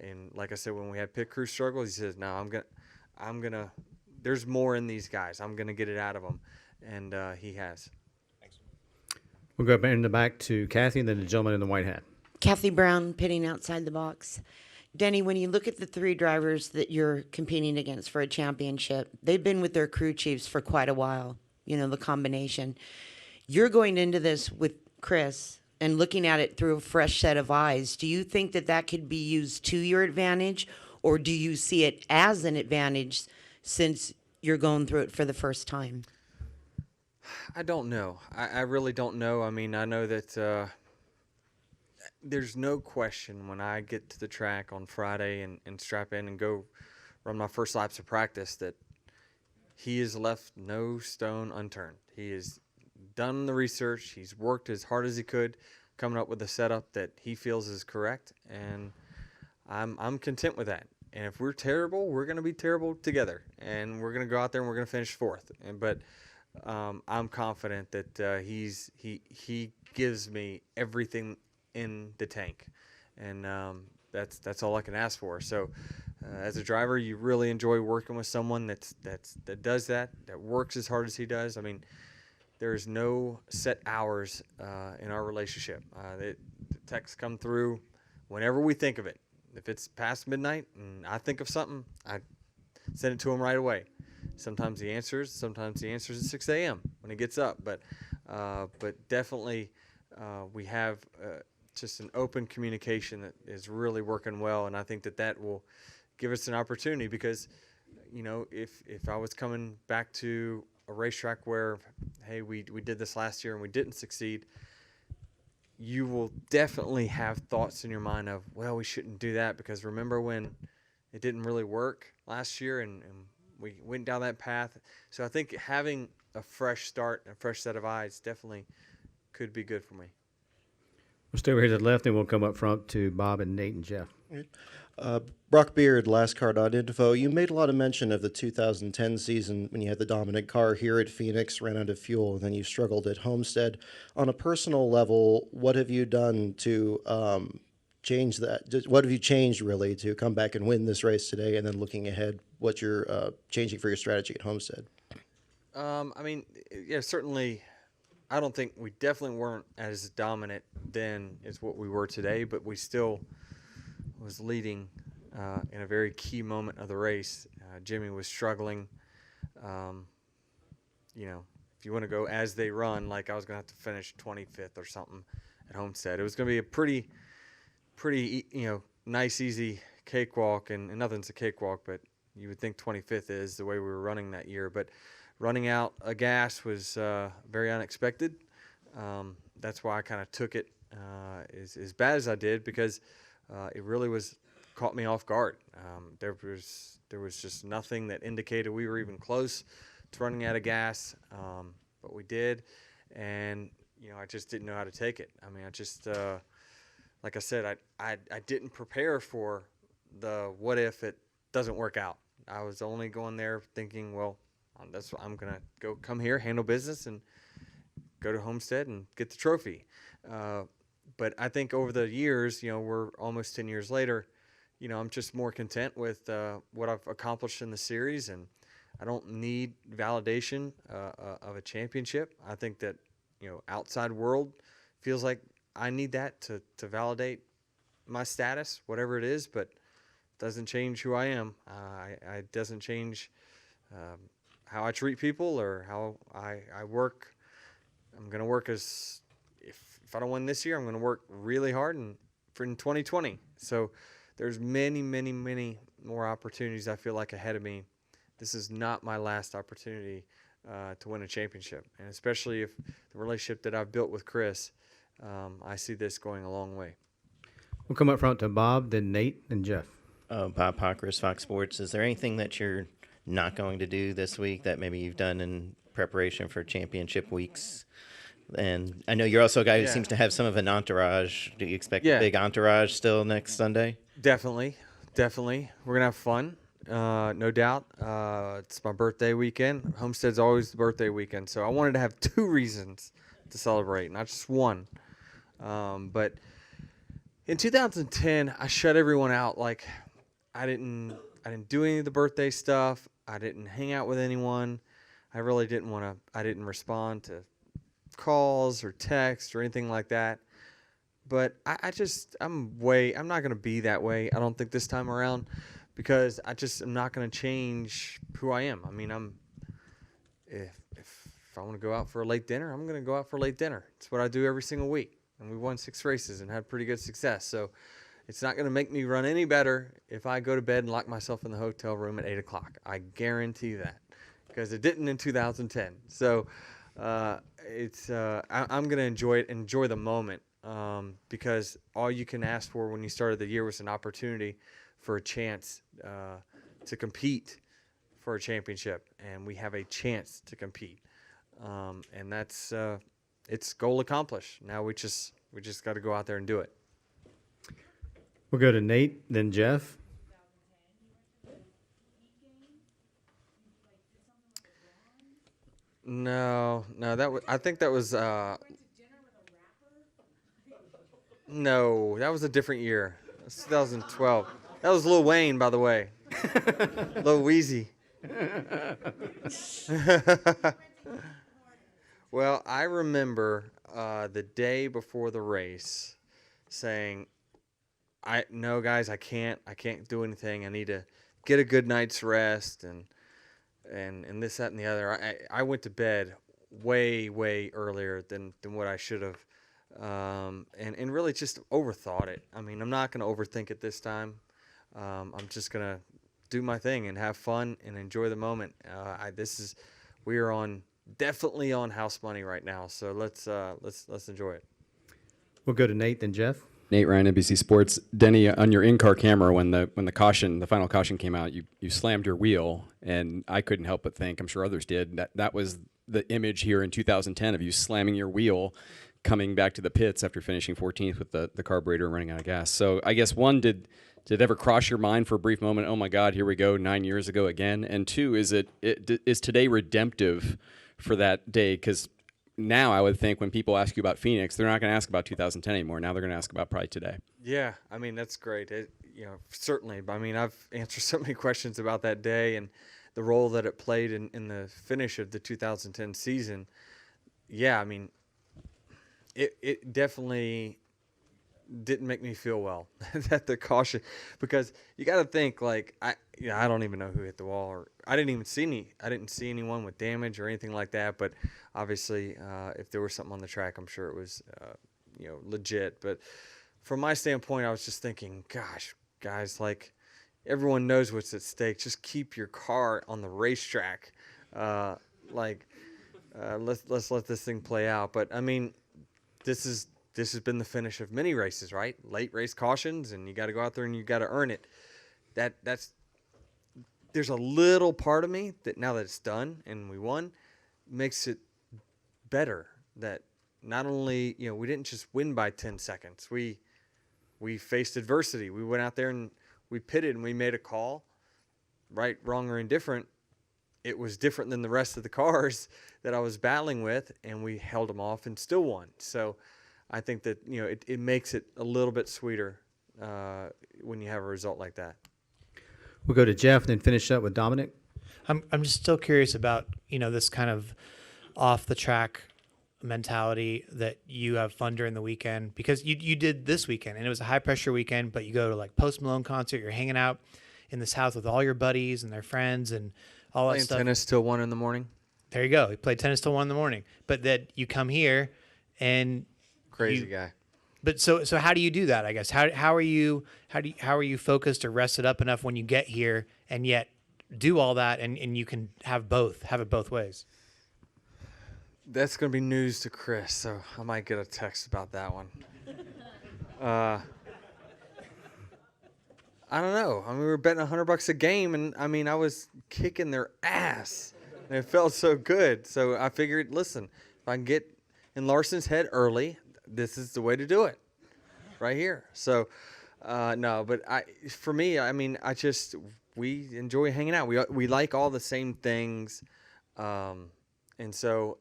And like I said, when we had pit crew struggles, he says, no, I'm gonna there's more in these guys. I'm gonna get it out of them, and he has. Thanks. We'll go in the back to Kathy, and then the gentleman in the white hat. Kathy Brown, pitting outside the box. Denny, when you look at the three drivers that you're competing against for a championship, they've been with their crew chiefs for quite a while, the combination. You're going into this with Chris and looking at it through a fresh set of eyes. Do you think that could be used to your advantage, or do you see it as an advantage since you're going through it for the first time? I don't know. I really don't know. I mean, I know that there's no question when I get to the track on Friday and strap in and go run my first laps of practice that he has left no stone unturned. He has done the research. He's worked as hard as he could, coming up with a setup that he feels is correct, and I'm content with that. And if we're terrible, we're going to be terrible together, and we're going to go out there and we're going to finish fourth. But I'm confident that he gives me everything in the tank, and that's all I can ask for. So as a driver, you really enjoy working with someone that does that works as hard as he does. I mean, there's no set hours in our relationship. The texts come through whenever we think of it. If it's past midnight and I think of something, I send it to him right away. Sometimes he answers at 6 a.m. when he gets up, but definitely we have just an open communication that is really working well, and I think that will give us an opportunity because, if I was coming back to a racetrack where, hey, we did this last year and we didn't succeed, you will definitely have thoughts in your mind of, well, we shouldn't do that because remember when it didn't really work last year and we went down that path. So I think having a fresh start and a fresh set of eyes definitely could be good for me. We'll stay over here to the left, and we'll come up front to Bob and Nate and Jeff. Brock Beard, LastCar.info. You made a lot of mention of the 2010 season when you had the dominant car here at Phoenix, ran out of fuel, and then you struggled at Homestead. On a personal level, what have you done to change that? What have you changed really to come back and win this race today? And then looking ahead, what you're changing for your strategy at Homestead? I mean, yeah, certainly. I don't think we definitely weren't as dominant then as what we were today, but we still was leading in a very key moment of the race. Jimmy was struggling. You know, if you want to go as they run, like I was going to have to finish 25th or something at Homestead. It was going to be a pretty, nice, easy cakewalk, and nothing's a cakewalk, but you would think 25th is the way we were running that year. But running out of gas was very unexpected. That's why I kind of took it as bad as I did, because it really caught me off guard. There was just nothing that indicated we were even close to running out of gas, but we did, and I just didn't know how to take it. I mean, I just like I said, I didn't prepare for the what if it doesn't work out. I was only going there thinking, well, that's what I'm gonna come here, handle business, and go to Homestead and get the trophy. But I think over the years, we're almost 10 years later, I'm just more content with what I've accomplished in the series, and I don't need validation of a championship. I think that outside world feels like I need that to validate my status, whatever it is, but it doesn't change who I am. It doesn't change how I treat people or how I work. I'm going to work if I don't win this year, I'm going to work really hard in 2020. So there's many, many, many more opportunities I feel like ahead of me. This is not my last opportunity to win a championship, and especially if the relationship that I've built with Chris, I see this going a long way. We'll come up front to Bob, then Nate, then Jeff. Bob Pockris, Fox Sports. Is there anything that you're not going to do this week that maybe you've done in preparation for championship weeks? And I know you're also a guy who seems to have some of an entourage. Do you expect a big entourage still next Sunday? Definitely. We're going to have fun, no doubt. It's my birthday weekend. Homestead's always the birthday weekend, so I wanted to have 2 reasons to celebrate, not just one. But in 2010, I shut everyone out. Like, I didn't do any of the birthday stuff. I didn't hang out with anyone. I really I didn't respond to calls or texts or anything like that. But I'm not going to be that way. I don't think this time around, because I'm not going to change who I am. I mean, if I want to go out for a late dinner, I'm going to go out for a late dinner. It's what I do every single week. And we won 6 races and had pretty good success. So it's not going to make me run any better if I go to bed and lock myself in the hotel room at 8 o'clock. I guarantee that, because it didn't in 2010. So I'm going to enjoy the moment, because all you can ask for when you started the year was an opportunity for a chance to compete for a championship, and we have a chance to compete, and that's it's goal accomplished. Now we just got to go out there and do it. We'll go to Nate, then Jeff. No, I think that was no, that was a different year. That was 2012. That was Lil Wayne, by the way. Lil Weezy. Well, I remember the day before the race saying, no guys, I can't do anything. I need to get a good night's rest and this, that, and the other. I went to bed way earlier than what I should have, and really just overthought it. I mean, I'm not going to overthink it this time. I'm just going to do my thing and have fun and enjoy the moment. We are definitely on house money right now, so let's enjoy it. We'll go to Nate, then Jeff. Nate Ryan, NBC Sports. Denny, on your in-car camera, when the final caution came out, you slammed your wheel, and I couldn't help but think, I'm sure others did, that was the image here in 2010 of you slamming your wheel, coming back to the pits after finishing 14th with the carburetor running out of gas. So I guess, one, did it ever cross your mind for a brief moment, oh my God, here we go, 9 years ago again? And 2, is today redemptive for that day? Because now I would think when people ask you about Phoenix, they're not going to ask about 2010 anymore. Now they're going to ask about probably today. Yeah, I mean, that's great. Certainly. I mean, I've answered so many questions about that day and the role that it played in the finish of the 2010 season. Yeah, I mean, it definitely didn't make me feel well that the caution, because you got to think, like, I don't even know who hit the wall, or I didn't see anyone with damage or anything like that. But obviously, if there was something on the track, I'm sure it was, legit. But from my standpoint, I was just thinking, gosh, guys, like, everyone knows what's at stake. Just keep your car on the racetrack. Let's let this thing play out. But I mean, this has been the finish of many races, right? Late race cautions, and you got to go out there and you got to earn it. There's a little part of me that now that it's done and we won, makes it better that not only, we didn't just win by 10 seconds. We faced adversity. We went out there and we pitted and we made a call, right, wrong, or indifferent. It was different than the rest of the cars that I was battling with, and we held them off and still won. So I think that, it makes it a little bit sweeter when you have a result like that. We'll go to Jeff and then finish up with Dominic. I'm just still curious about, this kind of off the track mentality that you have fun during the weekend, because you did this weekend and it was a high pressure weekend, but you go to like Post Malone concert, you're hanging out in this house with all your buddies and their friends and all that Playing stuff. tennis till 1 a.m. There you go. You played tennis till 1 a.m. But that you come here and crazy guy. But so how do you do that? I guess how are you focused or rested up enough when you get here and yet do all that and you can have it both ways? That's going to be news to Chris, so I might get a text about that one. I don't know. I mean, we were betting $100 a game, and I mean, I was kicking their ass, and it felt so good. So I figured, listen, if I can get in Larson's head early, this is the way to do it, right here. So, no, but for me, I mean, we enjoy hanging out. We like all the same things, and so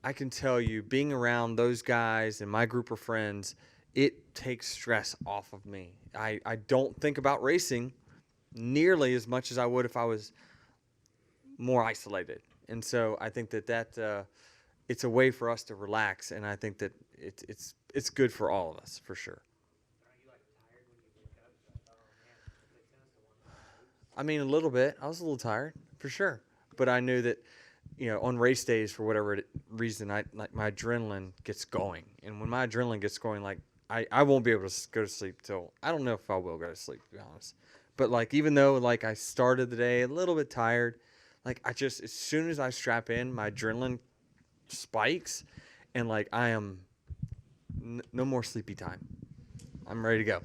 I can tell you, being around those guys and my group of friends, it takes stress off of me. I don't think about racing nearly as much as I would if I was more isolated. And so I think that it's a way for us to relax, and I think that it's good for all of us, for sure. I mean, a little bit. I was a little tired, for sure. But I knew that, on race days, for whatever reason, my adrenaline gets going. And when my adrenaline gets going, like, I won't be able to go to sleep till, I don't know if I will go to sleep, to be honest. But, like, even though, like, I started the day a little bit tired, like, as soon as I strap in, my adrenaline spikes, and, like, I am no more sleepy time. I'm ready to go.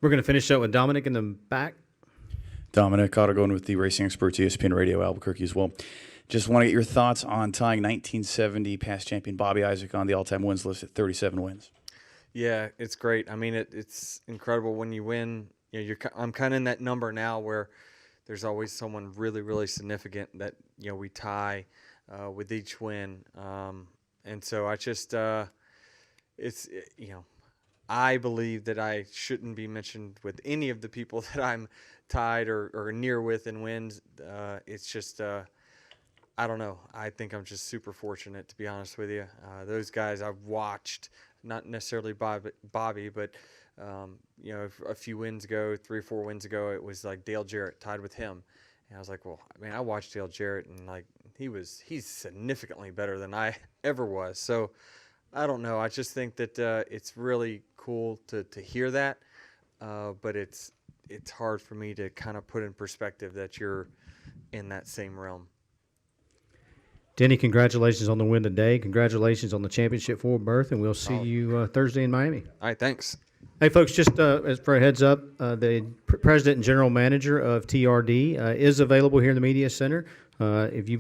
We're going to finish up with Dominic in the back. Dominic Ottergon with the Racing Experts ESPN Radio Albuquerque as well. Just want to get your thoughts on tying 1970 past champion Bobby Isaac on the all-time wins list at 37 wins. Yeah, it's great. I mean, it's incredible when you win. I'm kind of in that number now where there's always someone really, really significant that we tie with each win. And so I just I believe that I shouldn't be mentioned with any of the people that I'm tied or near with in wins. It's just I don't know. I think I'm just super fortunate, to be honest with you. Those guys I've watched, not necessarily Bobby, but a few wins ago, 3 or 4 wins ago, it was like Dale Jarrett tied with him. And I was like, well, I mean, I watched Dale Jarrett, and like he's significantly better than I ever was. So I don't know. I just think that it's really cool to hear that, but it's hard for me to kind of put in perspective that you're in that same realm. Denny, congratulations on the win today. Congratulations on the championship forward berth, and we'll see you Thursday in Miami. All right, thanks. Hey, folks, just as for a heads up, the president and general manager of TRD is available here in the media center. If you